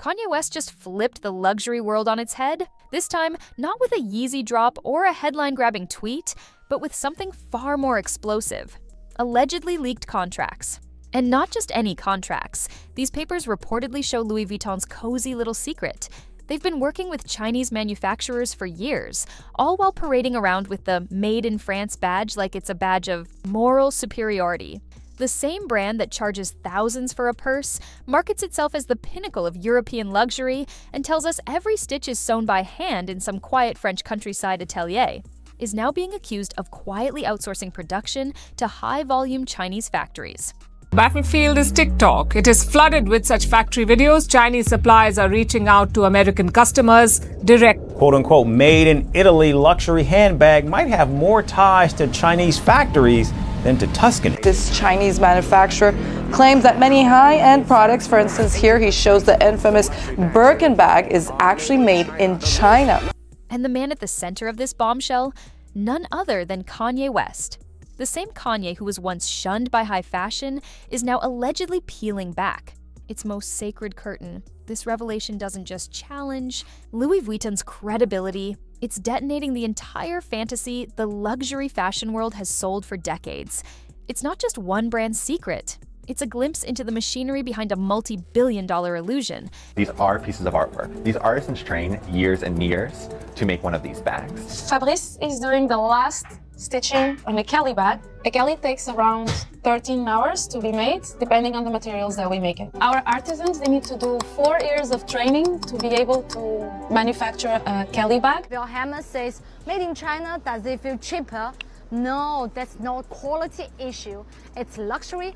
Kanye West just flipped the luxury world on its head, this time not with a Yeezy drop or a headline-grabbing tweet, but with something far more explosive: allegedly leaked contracts. And not just any contracts. These papers reportedly show Louis Vuitton's cozy little secret. They've been working with Chinese manufacturers for years, all while parading around with the Made in France badge like it's a badge of moral superiority. The same brand that charges thousands for a purse markets itself as the pinnacle of European luxury and tells us every stitch is sewn by hand in some quiet French countryside atelier, is now being accused of quietly outsourcing production to high-volume Chinese factories. Battlefield is TikTok. It is flooded with such factory videos. Chinese suppliers are reaching out to American customers direct. Quote-unquote made in Italy luxury handbag might have more ties to Chinese factories than to Tuscany. This Chinese manufacturer claims that many high-end products, for instance here he shows the infamous Birkin bag, is actually made in China. And the man at the center of this bombshell? None other than Kanye West. The same Kanye who was once shunned by high fashion is now allegedly peeling back its most sacred curtain. This revelation doesn't just challenge Louis Vuitton's credibility, it's detonating the entire fantasy the luxury fashion world has sold for decades. It's not just one brand's secret. It's a glimpse into the machinery behind a multi-billion-dollar illusion. These are pieces of artwork. These artisans train years and years to make one of these bags. Fabrice is doing the last stitching on a Kelly bag. A Kelly takes around 13 hours to be made, depending on the materials that we make it. Our artisans, they need to do 4 years of training to be able to manufacture a Kelly bag. Bill Hammer says, made in China, does it feel cheaper? No, that's not a quality issue. It's luxury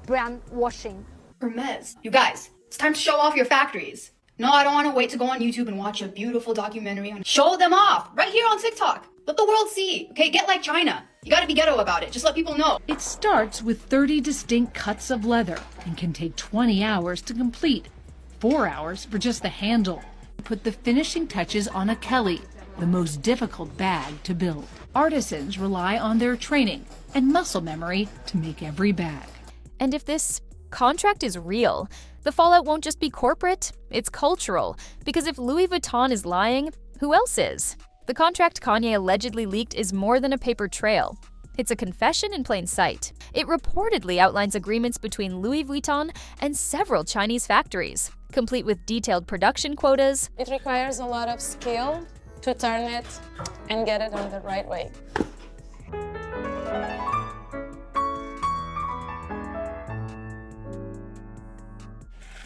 brand washing. Hermes, you guys, it's time to show off your factories. No, I don't want to wait to go on YouTube and watch a beautiful documentary on. Show them off right here on TikTok. Let the world see. Okay, get like China. You gotta be ghetto about it. Just let people know. It starts with 30 distinct cuts of leather and can take 20 hours to complete, 4 hours for just the handle. Put the finishing touches on a Kelly, the most difficult bag to build. Artisans rely on their training and muscle memory to make every bag. And if this contract is real, the fallout won't just be corporate, it's cultural. Because if Louis Vuitton is lying, who else is? The contract Kanye allegedly leaked is more than a paper trail. It's a confession in plain sight. It reportedly outlines agreements between Louis Vuitton and several Chinese factories, complete with detailed production quotas. It requires a lot of skill to turn it and get it on the right way.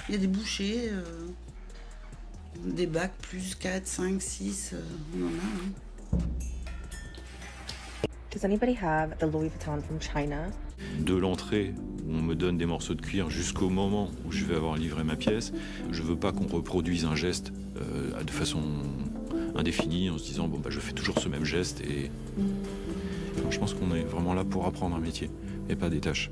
Il y a des bouchées, des bacs plus 4, 5, 6, on en a. Does anybody have the Louis Vuitton from China? De l'entrée où on me donne des morceaux de cuir jusqu'au moment où je vais avoir livré ma pièce, je veux pas qu'on reproduise un geste de façon indéfinie en se disant bon bah je fais toujours ce même geste et je pense qu'on est vraiment là pour apprendre un métier et pas des tâches.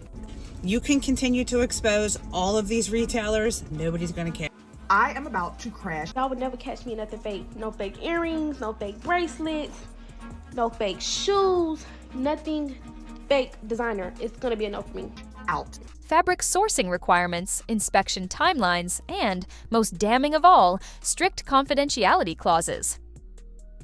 You can continue to expose all of these retailers, nobody's gonna care. I am about to crash. Y'all would never catch me in nothing fake. No fake earrings, no fake bracelets, no fake shoes, nothing fake designer. It's gonna be a no for me. Out. Fabric sourcing requirements, inspection timelines, and, most damning of all, strict confidentiality clauses.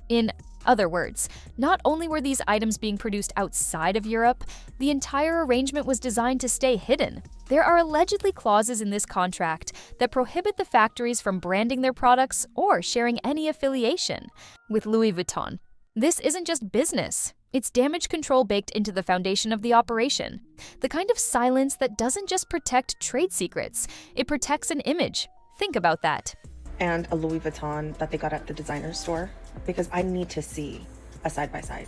In other words, not only were these items being produced outside of Europe, the entire arrangement was designed to stay hidden. There are allegedly clauses in this contract that prohibit the factories from branding their products or sharing any affiliation with Louis Vuitton. This isn't just business. It's damage control baked into the foundation of the operation. The kind of silence that doesn't just protect trade secrets, it protects an image. Think about that. And a Louis Vuitton that they got at the designer store, because I need to see a side-by-side.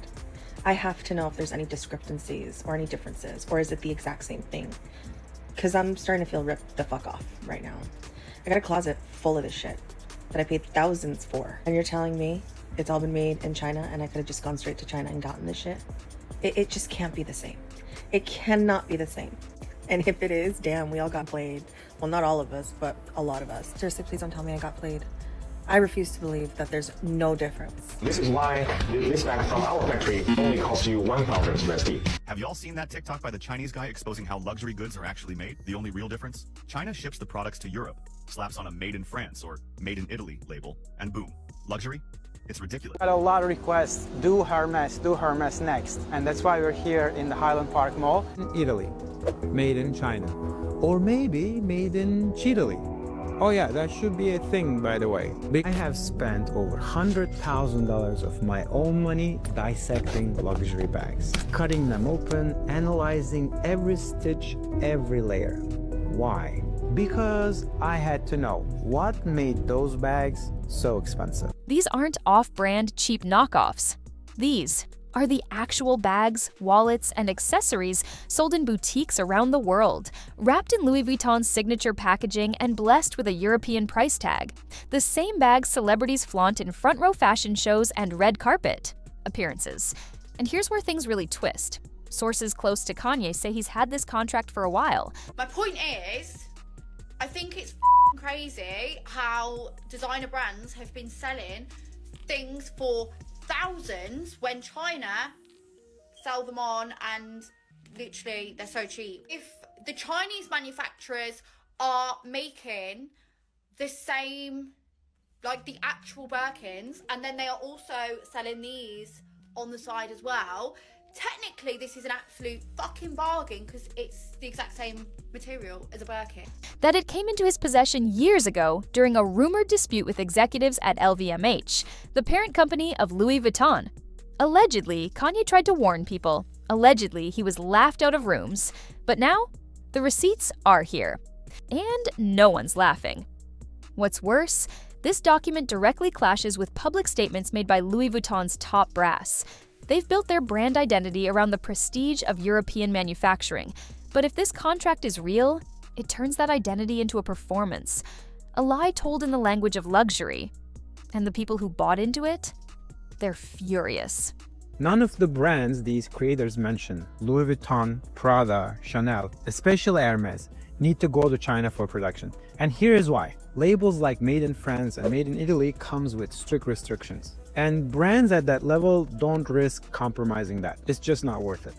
I have to know if there's any discrepancies or any differences, or is it the exact same thing? Because I'm starting to feel ripped the fuck off right now. I got a closet full of this shit that I paid thousands for, and you're telling me it's all been made in China and I could have just gone straight to China and gotten this shit? It just can't be the same. It cannot be the same. And if it is, damn, we all got played. Well, not all of us, but a lot of us. Seriously, please don't tell me I got played. I refuse to believe that there's no difference. This is why this bag from our factory only costs you 1,000 USD. Have you all seen that TikTok by the Chinese guy exposing how luxury goods are actually made? The only real difference? China ships the products to Europe. slaps on a made in France or made in Italy label, and boom, luxury? It's ridiculous. Got a lot of requests, do Hermes next. And that's why we're here in the Highland Park Mall. Italy, made in China, or maybe made in Chile. Oh yeah, that should be a thing, by the way. I have spent over $100,000 of my own money dissecting luxury bags, cutting them open, analyzing every stitch, every layer. Why? Because I had to know what made those bags so expensive. These aren't off-brand cheap knockoffs. These are the actual bags, wallets, and accessories sold in boutiques around the world, wrapped in Louis Vuitton's signature packaging and blessed with a European price tag. The same bags celebrities flaunt in front-row fashion shows and red carpet appearances. And here's where things really twist. Sources close to Kanye say he's had this contract for a while. My point is, I think it's crazy how designer brands have been selling things for thousands when China sell them on and literally they're so cheap. If the Chinese manufacturers are making the same, like the actual Birkins, and then they are also selling these on the side as well, technically this is an absolute fucking bargain because it's the exact same material as a Birkin. That it came into his possession years ago during a rumored dispute with executives at LVMH, the parent company of Louis Vuitton. Allegedly, Kanye tried to warn people. Allegedly, he was laughed out of rooms. But now, the receipts are here. And no one's laughing. What's worse, this document directly clashes with public statements made by Louis Vuitton's top brass. They've built their brand identity around the prestige of European manufacturing. But if this contract is real, it turns that identity into a performance, a lie told in the language of luxury. And the people who bought into it? They're furious. None of the brands these creators mention, Louis Vuitton, Prada, Chanel, especially Hermes, need to go to China for production. And here is why. Labels like Made in France and Made in Italy comes with strict restrictions. And brands at that level don't risk compromising that. It's just not worth it.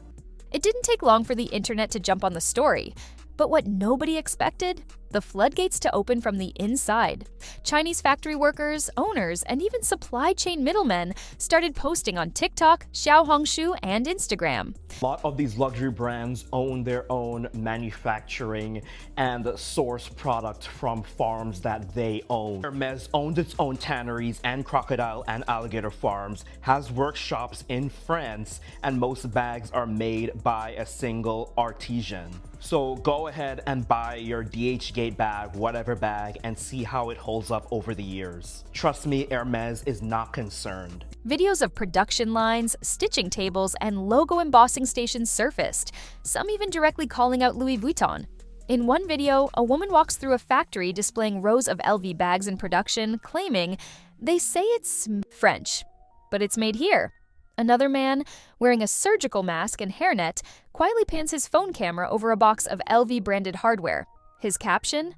It didn't take long for the internet to jump on the story. But what nobody expected? The floodgates to open from the inside. Chinese factory workers, owners, and even supply chain middlemen started posting on TikTok, Xiaohongshu, and Instagram. A lot of these luxury brands own their own manufacturing and source product from farms that they own. Hermes owns its own tanneries and crocodile and alligator farms, has workshops in France, and most bags are made by a single artisan. So go ahead and buy your DH-Gate bag, whatever bag, and see how it holds up over the years. Trust me, Hermes is not concerned. Videos of production lines, stitching tables, and logo embossing stations surfaced, some even directly calling out Louis Vuitton. In one video, a woman walks through a factory displaying rows of LV bags in production, claiming, "They say it's French, but it's made here." Another man, wearing a surgical mask and hairnet, quietly pans his phone camera over a box of LV-branded hardware. His caption?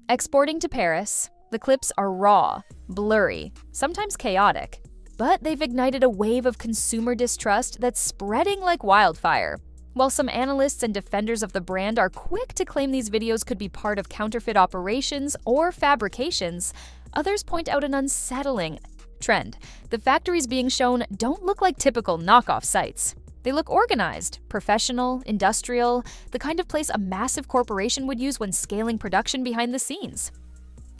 Exporting to Paris. The clips are raw, blurry, sometimes chaotic. But they've ignited a wave of consumer distrust that's spreading like wildfire. While some analysts and defenders of the brand are quick to claim these videos could be part of counterfeit operations or fabrications, others point out an unsettling trend. The factories being shown don't look like typical knockoff sites. They look organized, professional, industrial, the kind of place a massive corporation would use when scaling production behind the scenes.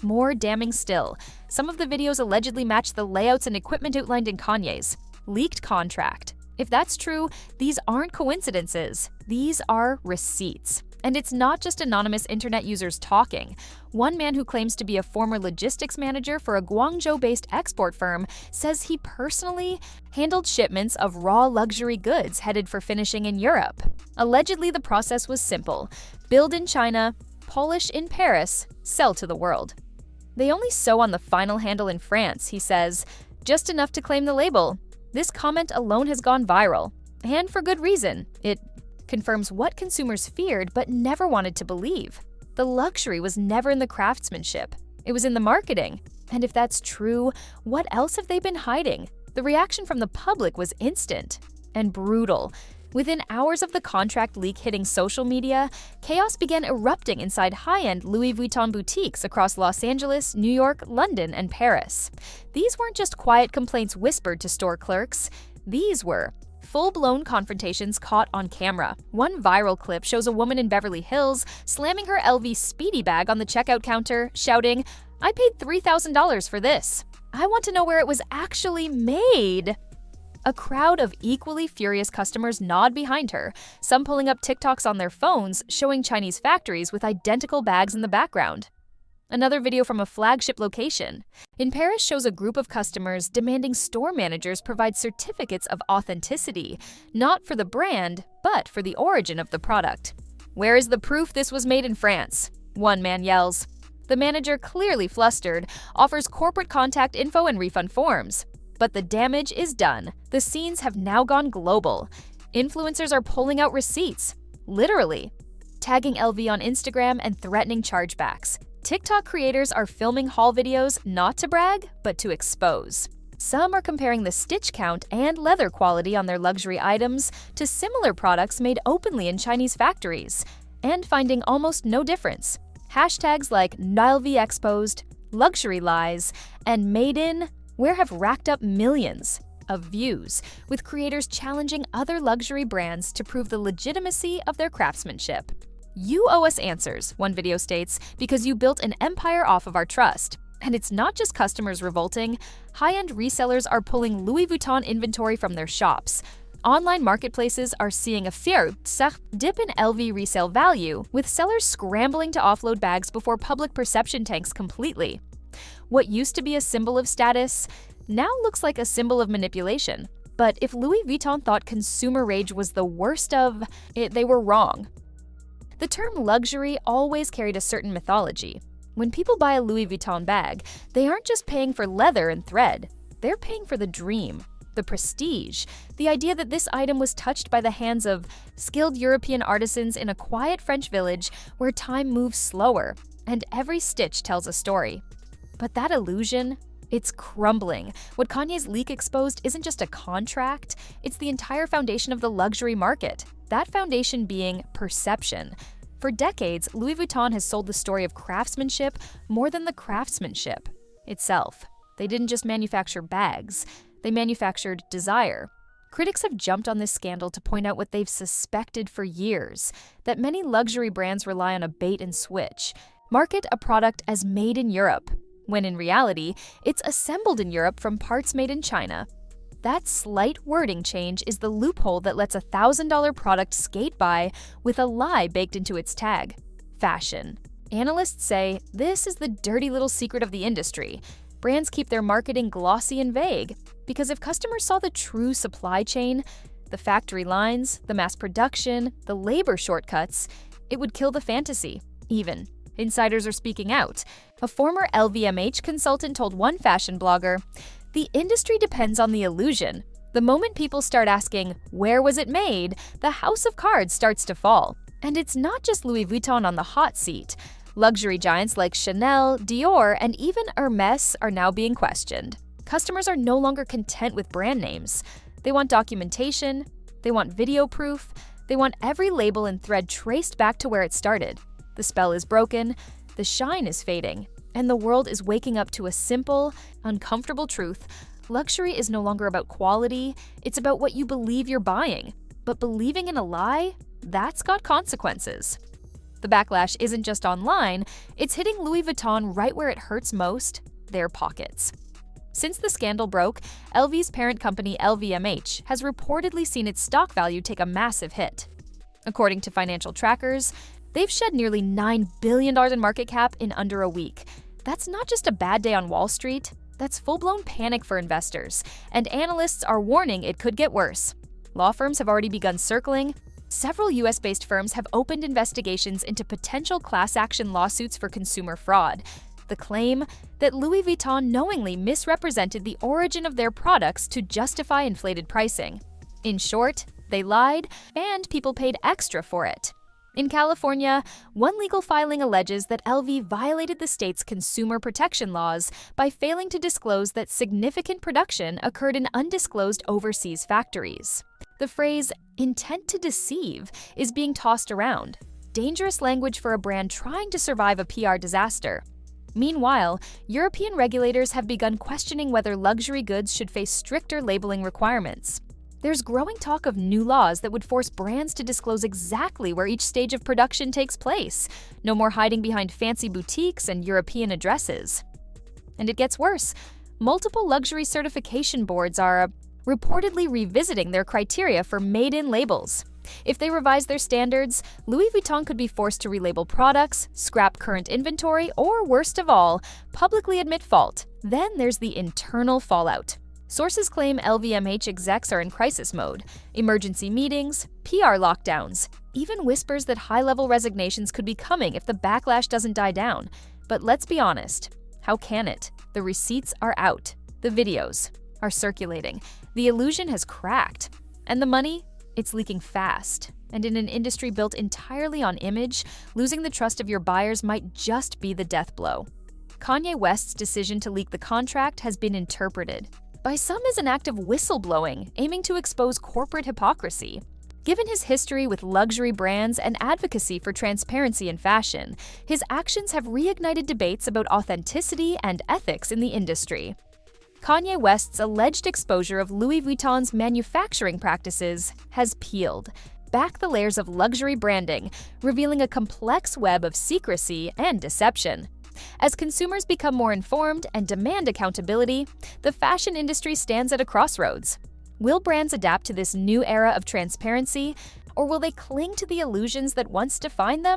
More damning still, some of the videos allegedly match the layouts and equipment outlined in Kanye's leaked contract. If that's true, these aren't coincidences. These are receipts. And it's not just anonymous internet users talking. One man who claims to be a former logistics manager for a Guangzhou-based export firm says he personally handled shipments of raw luxury goods headed for finishing in Europe. Allegedly, the process was simple. Build in China, polish in Paris, sell to the world. They only sew on the final handle in France, he says, just enough to claim the label. This comment alone has gone viral, and for good reason. It confirms what consumers feared but never wanted to believe. The luxury was never in the craftsmanship. It was in the marketing. And if that's true, what else have they been hiding? The reaction from the public was instant and brutal. Within hours of the contract leak hitting social media, chaos began erupting inside high-end Louis Vuitton boutiques across Los Angeles, New York, London, and Paris. These weren't just quiet complaints whispered to store clerks. These were full-blown confrontations caught on camera. One viral clip shows a woman in Beverly Hills slamming her LV Speedy bag on the checkout counter, shouting, "I paid $3,000 for this. I want to know where it was actually made." A crowd of equally furious customers nod behind her, some pulling up TikToks on their phones showing Chinese factories with identical bags in the background. Another video from a flagship location in Paris shows a group of customers demanding store managers provide certificates of authenticity, not for the brand, but for the origin of the product. "Where is the proof this was made in France?" one man yells. The manager, clearly flustered, offers corporate contact info and refund forms. But the damage is done. The scenes have now gone global. Influencers are pulling out receipts, literally, tagging LV on Instagram and threatening chargebacks. TikTok creators are filming haul videos not to brag, but to expose. Some are comparing the stitch count and leather quality on their luxury items to similar products made openly in Chinese factories, and finding almost no difference. Hashtags like LV exposed, luxury lies, and made in where have racked up millions of views, with creators challenging other luxury brands to prove the legitimacy of their craftsmanship. "You owe us answers," one video states, "because you built an empire off of our trust." And it's not just customers revolting. High-end resellers are pulling Louis Vuitton inventory from their shops. Online marketplaces are seeing a fierce dip in LV resale value, with sellers scrambling to offload bags before public perception tanks completely. What used to be a symbol of status now looks like a symbol of manipulation. But if Louis Vuitton thought consumer rage was the worst of it, they were wrong. The term luxury always carried a certain mythology. When people buy a Louis Vuitton bag, they aren't just paying for leather and thread. They're paying for the dream, the prestige, the idea that this item was touched by the hands of skilled European artisans in a quiet French village where time moves slower, and every stitch tells a story. But that illusion, it's crumbling. What Kanye's leak exposed isn't just a contract, it's the entire foundation of the luxury market. That foundation being perception. For decades, Louis Vuitton has sold the story of craftsmanship more than the craftsmanship itself. They didn't just manufacture bags, they manufactured desire. Critics have jumped on this scandal to point out what they've suspected for years, that many luxury brands rely on a bait and switch, market a product as made in Europe, when in reality, it's assembled in Europe from parts made in China. That slight wording change is the loophole that lets a $1,000 product skate by with a lie baked into its tag: fashion. Analysts say this is the dirty little secret of the industry. Brands keep their marketing glossy and vague, because if customers saw the true supply chain, the factory lines, the mass production, the labor shortcuts, it would kill the fantasy, even. Insiders are speaking out. A former LVMH consultant told one fashion blogger, "The industry depends on the illusion. The moment people start asking, where was it made, the house of cards starts to fall." And it's not just Louis Vuitton on the hot seat. Luxury giants like Chanel, Dior, and even Hermès are now being questioned. Customers are no longer content with brand names. They want documentation, they want video proof, they want every label and thread traced back to where it started. The spell is broken, the shine is fading, and the world is waking up to a simple, uncomfortable truth. Luxury is no longer about quality, it's about what you believe you're buying. But believing in a lie, that's got consequences. The backlash isn't just online, it's hitting Louis Vuitton right where it hurts most: their pockets. Since the scandal broke, LV's parent company LVMH has reportedly seen its stock value take a massive hit. According to financial trackers, they've shed nearly $9 billion in market cap in under a week. That's not just a bad day on Wall Street, that's full-blown panic for investors, and analysts are warning it could get worse. Law firms have already begun circling. Several US-based firms have opened investigations into potential class action lawsuits for consumer fraud. The claim that Louis Vuitton knowingly misrepresented the origin of their products to justify inflated pricing. In short, they lied, and people paid extra for it. In California, one legal filing alleges that LV violated the state's consumer protection laws by failing to disclose that significant production occurred in undisclosed overseas factories. The phrase intent to deceive is being tossed around, dangerous language for a brand trying to survive a PR disaster. Meanwhile, European regulators have begun questioning whether luxury goods should face stricter labeling requirements. There's growing talk of new laws that would force brands to disclose exactly where each stage of production takes place. No more hiding behind fancy boutiques and European addresses. And it gets worse. Multiple luxury certification boards are reportedly revisiting their criteria for made-in labels. If they revise their standards, Louis Vuitton could be forced to relabel products, scrap current inventory, or worst of all, publicly admit fault. Then there's the internal fallout. Sources claim LVMH execs are in crisis mode, emergency meetings, PR lockdowns, even whispers that high-level resignations could be coming if the backlash doesn't die down. But let's be honest, how can it? The receipts are out. The videos are circulating. The illusion has cracked. And the money? It's leaking fast. And in an industry built entirely on image, losing the trust of your buyers might just be the death blow. Kanye West's decision to leak the contract has been interpreted by some as an act of whistleblowing, aiming to expose corporate hypocrisy. Given his history with luxury brands and advocacy for transparency in fashion, his actions have reignited debates about authenticity and ethics in the industry. Kanye West's alleged exposure of Louis Vuitton's manufacturing practices has peeled back the layers of luxury branding, revealing a complex web of secrecy and deception. As consumers become more informed and demand accountability, the fashion industry stands at a crossroads. Will brands adapt to this new era of transparency, or will they cling to the illusions that once defined them?